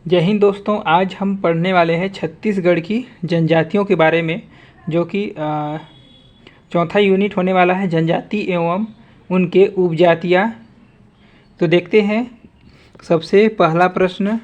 जय हिंद दोस्तों। आज हम पढ़ने वाले हैं छत्तीसगढ़ की जनजातियों के बारे में, जो कि चौथा यूनिट होने वाला है जनजाति एवं उनके उपजातियाँ। तो देखते हैं सबसे पहला प्रश्न।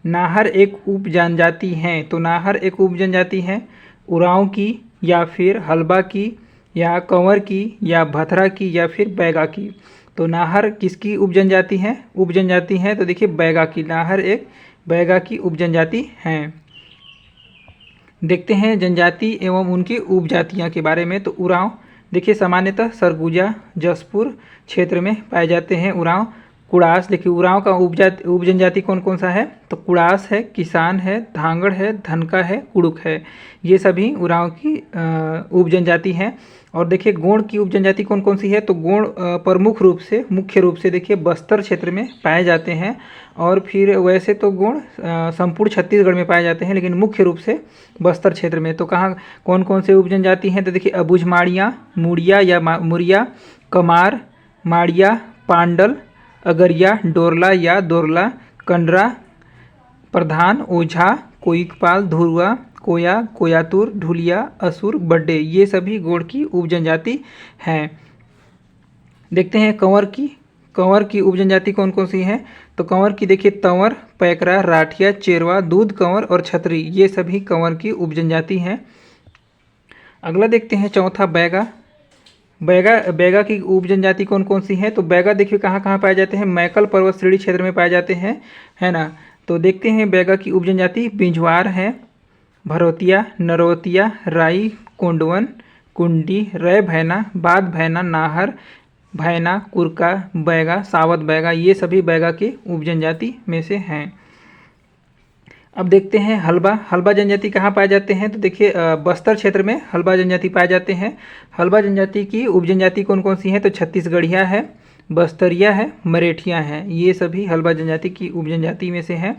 नाहर एक उप जनजाति है। तो नाहर एक उप जनजाति है उरांव की या फिर हल्बा की या कंवर की या भथरा की या फिर बैगा की। तो नाहर किसकी उप जनजाति है? उप जनजाति है। तो देखिए बैगा की, नाहर एक बैगा की उप जनजाति है। देखते हैं जनजाति एवं उनकी उपजातियाँ के बारे में। तो उरांव देखिए सामान्यतः सरगुजा जसपुर क्षेत्र में पाए जाते हैं उरांव। कुड़ास देखिए उरांव का उप जनजाति कौन कौन सा है? तो कुड़ास है, किसान है, धांगड़ है, धनका है, कुड़ुक है। ये सभी उरांव की उप जनजाति हैं। और देखिए गोंड की उप जनजाति कौन कौन सी है? तो गोंड प्रमुख रूप से मुख्य रूप से देखिए बस्तर क्षेत्र में पाए जाते हैं। और फिर वैसे तो गोंड संपूर्ण छत्तीसगढ़ में पाए जाते हैं, लेकिन मुख्य रूप से बस्तर क्षेत्र में। तो कहाँ कौन कौन से उप जनजाति हैं? तो देखिए अबुझमाड़िया, मुड़िया या मुरिया, कमार, माड़िया, पांडल, अगरिया, डोरला या दोरला, कंडरा, प्रधान, ओझा, कोइकपाल, धुरुआ, कोया, कोयातुर, ढुलिया, असुर, बड्डे। ये सभी गोंड की उप जनजाति हैं। देखते हैं कंवर की उप जनजाति कौन कौन सी है? तो कंवर की देखिए तंवर, पैकरा, राठिया, चेरवा, दूध कंवर और छतरी। ये सभी कंवर की उप जनजाति हैं। अगला देखते हैं चौथा बैगा। बैगा की उप जनजाति कौन कौन सी है? तो बैगा देखिए कहाँ कहाँ पाए जाते हैं? मैकल पर्वत श्रेणी क्षेत्र में पाए जाते हैं, है ना। तो देखते हैं बैगा की उप जनजाति बिंझवार है, भरौतिया, नरवतिया, राई, कोंडवन, कुंडी, रै भैना, बाध भैना, नाहर भैना, कुरका, बैगा, सावत बैगा। ये सभी बैगा के उप जनजाति में से हैं। अब देखते हैं हल्बा जनजाति कहाँ पाए जाते हैं? तो देखिए बस्तर क्षेत्र में हल्बा जनजाति पाए जाते हैं। हल्बा जनजाति की उप जनजाति कौन कौन सी हैं? तो छत्तीसगढ़िया है, बस्तरिया है, मरेठिया हैं। ये सभी हल्बा जनजाति की उप जनजाति में से हैं।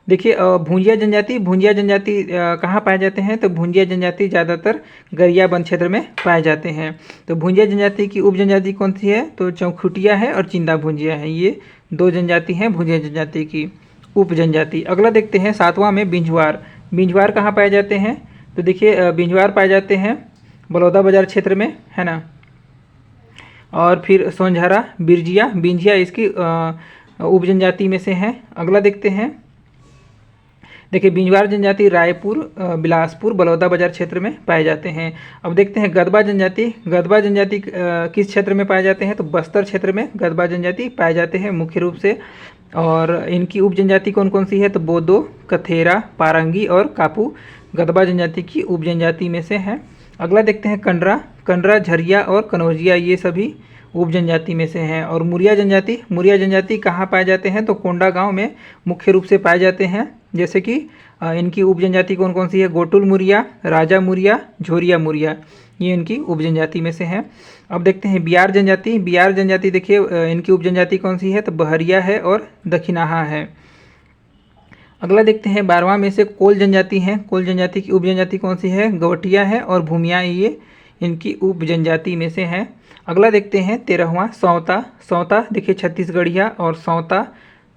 देखिए भुंजिया जनजाति कहाँ पाए जाते हैं? तो भुंजिया जनजाति ज़्यादातर गरियाबंद क्षेत्र में पाए जाते हैं। तो भुंजिया जनजाति की उप जनजाति कौन सी है? तो चौखुटिया है और चिंदा भुंजिया है। ये दो जनजाति हैं भुंजिया जनजाति की उप जनजाति। अगला देखते हैं सातवां में बिंझवार कहाँ पाए जाते हैं? तो देखिए बिंझवार पाए जाते हैं बलौदा बाजार क्षेत्र में, है ना। और फिर सोनझरा, बिंझिया इसकी उप जनजाति में से हैं। अगला देखते हैं, देखिए बिंझवार जनजाति रायपुर, बिलासपुर, बलौदा बाजार क्षेत्र में पाए जाते हैं। अब देखते हैं गदबा जनजाति किस क्षेत्र में पाए जाते हैं? तो बस्तर क्षेत्र में गदबा जनजाति पाए जाते हैं मुख्य रूप से। और इनकी उप जनजाति कौन कौन सी है? तो बोदो, कथेरा, पारंगी और कापू गदबा जनजाति की उप जनजाति में से हैं। अगला देखते हैं कंडरा, झरिया और कनौजिया। ये सभी उप जनजाति में से हैं। और मुरिया जनजाति कहाँ पाए जाते हैं? तो कोंडा गांव में मुख्य रूप से पाए जाते हैं। जैसे कि इनकी उप जनजाति कौन कौन सी है? गोटुल मुरिया, राजा मुरिया, झोरिया मुरिया। ये इनकी उप जनजाति में से हैं। अब देखते हैं बियार जनजाति देखिए इनकी उप जनजाति कौन सी है? तो बहरिया है और दक्षिणाहा है। अगला देखते हैं 12वां में से कोल जनजाति है। कोल जनजाति की उप जनजाति कौन सी है? गवटिया है और भूमिया। ये इनकी उप जनजाति में से हैं। अगला देखते हैं 13वां सौता देखिए छत्तीसगढ़िया और सौता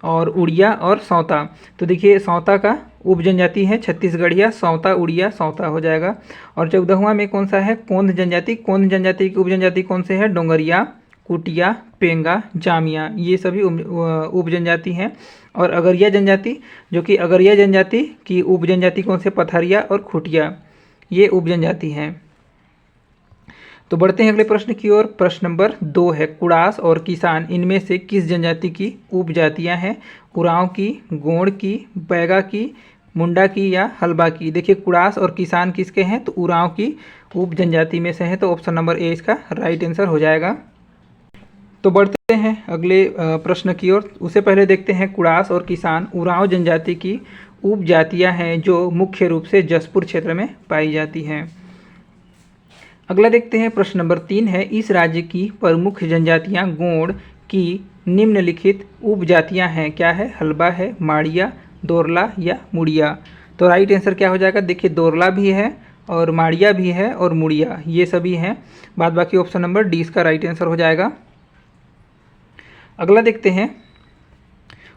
और उड़िया और सौता। तो देखिए सौता का उप जनजाति है छत्तीसगढ़िया, सौता, उड़िया, सौता हो जाएगा। और 14वां में कौन सा है? कोंद जनजाति की उप जनजाति कौन से है? डोंगरिया, कुटिया, पेंगा, जामिया। ये सभी उप जनजाति हैं। और अगरिया जनजाति की उप जनजाति कौन से? पथरिया और खुटिया। ये उप जनजाति हैं। तो बढ़ते हैं अगले प्रश्न की ओर। प्रश्न नंबर 2 है कुड़ास और किसान इनमें से किस जनजाति की उपजातियां हैं? उरांव की, गोंड की, बैगा की, मुंडा की या हल्बा की। देखिए कुड़ास और किसान किसके हैं? तो उरांव की उप जनजाति में से हैं। तो ऑप्शन नंबर ए इसका राइट आंसर हो जाएगा। तो बढ़ते हैं अगले प्रश्न की ओर। उससे पहले देखते हैं कुड़ास और किसान उरांव जनजाति की उपजातियां हैं जो मुख्य रूप से जसपुर क्षेत्र में पाई जाती हैं। अगला देखते हैं प्रश्न नंबर 3 है इस राज्य की प्रमुख जनजातियां गोंड की निम्नलिखित उपजातियां हैं। क्या है? हल्बा है, माड़िया, दोरला या मुड़िया। तो राइट आंसर क्या हो जाएगा? देखिए दोरला भी है और माड़िया भी है और मुड़िया, ये सभी हैं। बाद बाकी ऑप्शन नंबर डी इसका राइट आंसर हो जाएगा। अगला देखते हैं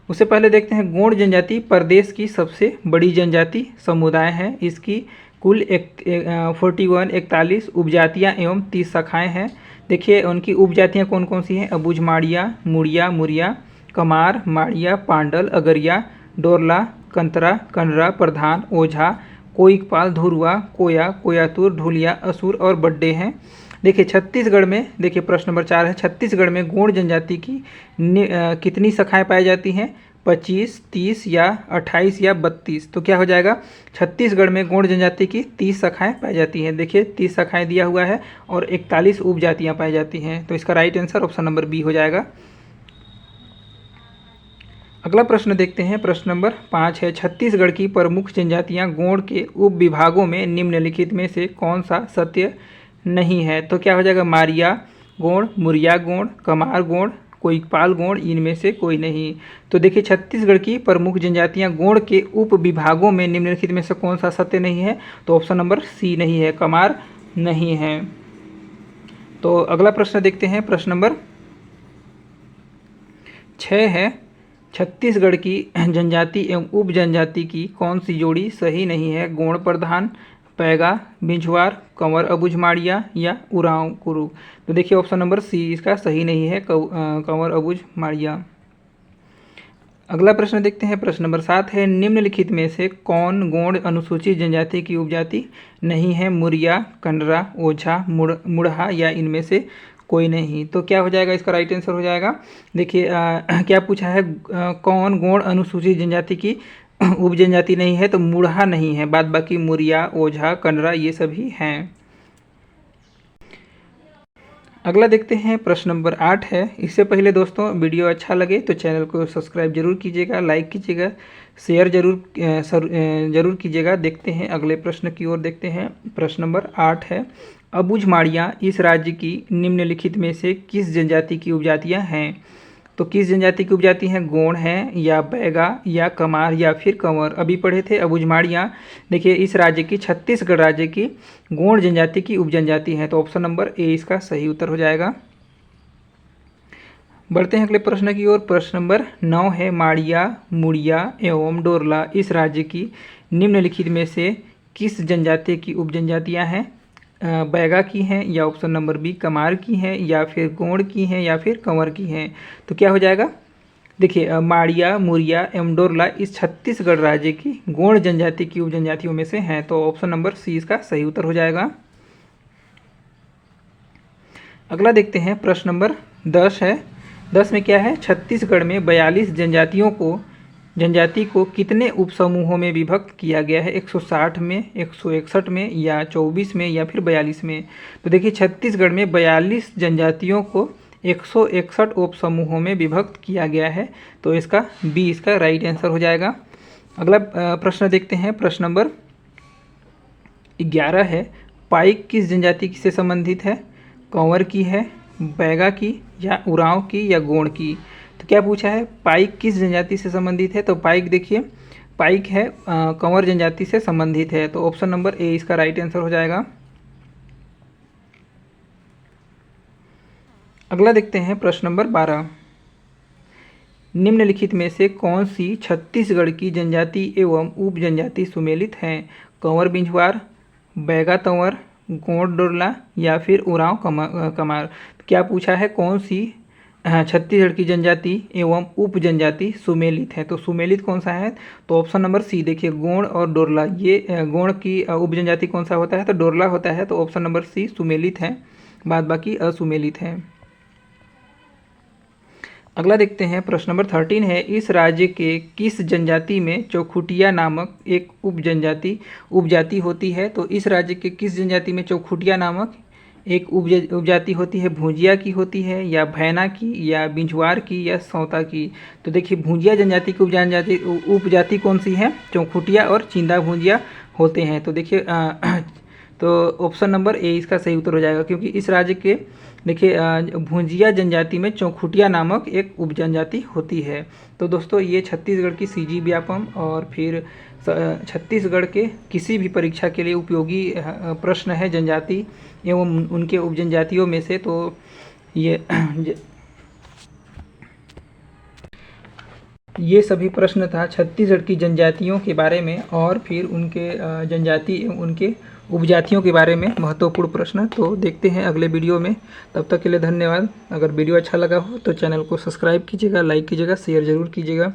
उससे पहले देखते हैं गोंड जनजाति प्रदेश की सबसे बड़ी जनजाति समुदाय है। इसकी कुल 41 उपजातियाँ एवं 30 शाखाएँ हैं। देखिए उनकी उपजातियाँ कौन कौन सी हैं। अबुझ माड़िया, मुड़िया, मुरिया, कमार, माड़िया, पांडल, अगरिया, डोरला, कंतरा, कंडरा, प्रधान, ओझा, कोइकपाल, धुरुआ, कोया, कोयातुर, ढुलिया, असुर और बड्डे हैं। देखिए छत्तीसगढ़ में, देखिए प्रश्न नंबर 4 है, छत्तीसगढ़ में गोंड जनजाति की कितनी शाखाएं पाई जाती हैं। 25, 30 या 28 या 32। तो क्या हो जाएगा, छत्तीसगढ़ में गोंड जनजाति की 30 शाखाएं पाई जाती हैं। देखिए 30 शाखाएं दिया हुआ है और 41 उपजातियां पाई जाती हैं। तो इसका right answer option number B हो जाएगा। अगला प्रश्न देखते हैं। प्रश्न नंबर 5 है, छत्तीसगढ़ की प्रमुख जनजातियां गोंड के उप विभागों में निम्नलिखित में से कौन सा सत्य नहीं है। तो क्या हो जाएगा, मारिया गोंड, मुरिया गोंड, कमार गोंड, कोइकपाल गोंड, इनमें से कोई नहीं। तो देखिए छत्तीसगढ़ की प्रमुख जनजातियां गोंड के उप विभागों में निम्नलिखित में से कौन सा सत्य नहीं है। तो ऑप्शन नंबर सी नहीं है, कमार नहीं है। तो अगला प्रश्न देखते हैं। प्रश्न नंबर 6 है, छत्तीसगढ़ की जनजाति एवं उप जनजाति की कौन सी जोड़ी सही नहीं है। गोंड प्रधान, पैगा, बिंझवार, कंवर अबुझ माड़िया या उरांव कुरु। तो देखिए ऑप्शन नंबर सी इसका सही नहीं है, कंवर अबुझ माड़िया। अगला प्रश्न देखते हैं। प्रश्न नंबर 7 है, निम्नलिखित में से कौन गोंड अनुसूचित जनजाति की उपजाति नहीं है। मुरिया, कंडरा, ओझा, मुड़हा या इनमें से कोई नहीं। तो क्या हो जाएगा, इसका राइट आंसर हो जाएगा। देखिए क्या पूछा है, कौन गोंड अनुसूचित जनजाति की उप जनजाति नहीं है। तो मुड़हा नहीं है, बाद बाकी मुरिया, ओझा, कंडरा ये सभी हैं। अगला देखते हैं। प्रश्न नंबर 8 है। इससे पहले दोस्तों वीडियो अच्छा लगे तो चैनल को सब्सक्राइब जरूर कीजिएगा, लाइक कीजिएगा, शेयर जरूर कीजिएगा। देखते हैं अगले प्रश्न की ओर देखते हैं। प्रश्न नंबर 8 है, अबुझ माड़िया इस राज्य की निम्नलिखित में से किस जनजाति की उपजातियां हैं। तो किस जनजाति की उपजाति हैं, गोंड है या बैगा या कमार या फिर कंवर। अभी पढ़े थे अबुझ माड़िया। देखिए इस राज्य की, छत्तीसगढ़ राज्य की गोंड जनजाति की उपजनजाति है। तो ऑप्शन नंबर ए इसका सही उत्तर हो जाएगा। बढ़ते हैं अगले प्रश्न की ओर। प्रश्न नंबर 9 है, माड़िया, मुड़िया एवं डोरला इस राज्य की निम्नलिखित में से किस जनजाति की उपजनजातियां हैं। बैगा की हैं या ऑप्शन नंबर बी कमार की हैं या फिर गोंड की हैं या फिर कंवर की हैं। तो क्या हो जाएगा, देखिए माड़िया, मुरिया एवं डोरला इस छत्तीसगढ़ राज्य की गोंड जनजाति की उपजनजातियों में से हैं। तो ऑप्शन नंबर सी इसका सही उत्तर हो जाएगा। अगला देखते हैं। प्रश्न नंबर 10 है। 10 में क्या है, छत्तीसगढ़ में 42 जनजाति को कितने उपसमूहों में विभक्त किया गया है। 160 में, 161 में या 24 में या फिर 42 में। तो देखिए छत्तीसगढ़ में 42 जनजातियों को 161 उपसमूहों में विभक्त किया गया है। तो इसका बी इसका राइट आंसर हो जाएगा। अगला प्रश्न देखते हैं। प्रश्न नंबर 11 है, पाइक किस जनजाति से संबंधित है। कंवर की है, बैगा की या उरांव की या गोंड की। तो क्या पूछा है, पाइक किस जनजाति से संबंधित है। तो पाइक देखिए, पाइक है कंवर जनजाति से संबंधित है। तो ऑप्शन नंबर ए इसका राइट आंसर हो जाएगा। अगला देखते हैं। प्रश्न नंबर 12, निम्नलिखित में से कौन सी छत्तीसगढ़ की जनजाति एवं उप जनजाति सुमेलित हैं। कंवर बिंझवार, बैगा तंवर, गोंड डोरला या फिर उरांव कमार। क्या पूछा है, कौन सी छत्तीसगढ़ की जनजाति एवं उप जनजाति सुमेलित है। तो सुमेलित कौन सा है। तो ऑप्शन नंबर सी देखिए, गोंड और डोरला। ये गोंड की उप जनजाति कौन सा होता है, तो डोरला होता है। तो ऑप्शन नंबर सी सुमेलित है, बाद बाकी असुमेलित है। अगला देखते हैं। प्रश्न नंबर 13 है, इस राज्य के किस जनजाति में चौखुटिया नामक एक उपजाति होती है। तो इस राज्य के किस जनजाति में चौखुटिया नामक एक उपजाति होती है। भुजिया की होती है या भैना की या बिंझवार की या सौता की। तो देखिए भुजिया जनजाति की उपजाति कौन सी है, चौखुटिया और चिंदा भुजिया होते हैं। तो देखिए तो ऑप्शन नंबर ए इसका सही उत्तर हो जाएगा, क्योंकि इस राज्य के देखिए भुजिया जनजाति में चौखुटिया नामक एक उपजनजाति होती है। तो दोस्तों ये छत्तीसगढ़ की सीजी व्यापम और फिर छत्तीसगढ़ के किसी भी परीक्षा के लिए उपयोगी प्रश्न है जनजाति एवं उनके उपजनजातियों में से। तो ये ये सभी प्रश्न था छत्तीसगढ़ की जनजातियों के बारे में और फिर उनके जनजाति एवं उनके उपजातियों के बारे में महत्वपूर्ण प्रश्न। तो देखते हैं अगले वीडियो में, तब तक के लिए धन्यवाद। अगर वीडियो अच्छा लगा हो तो चैनल को सब्सक्राइब कीजिएगा, लाइक कीजिएगा, शेयर ज़रूर कीजिएगा।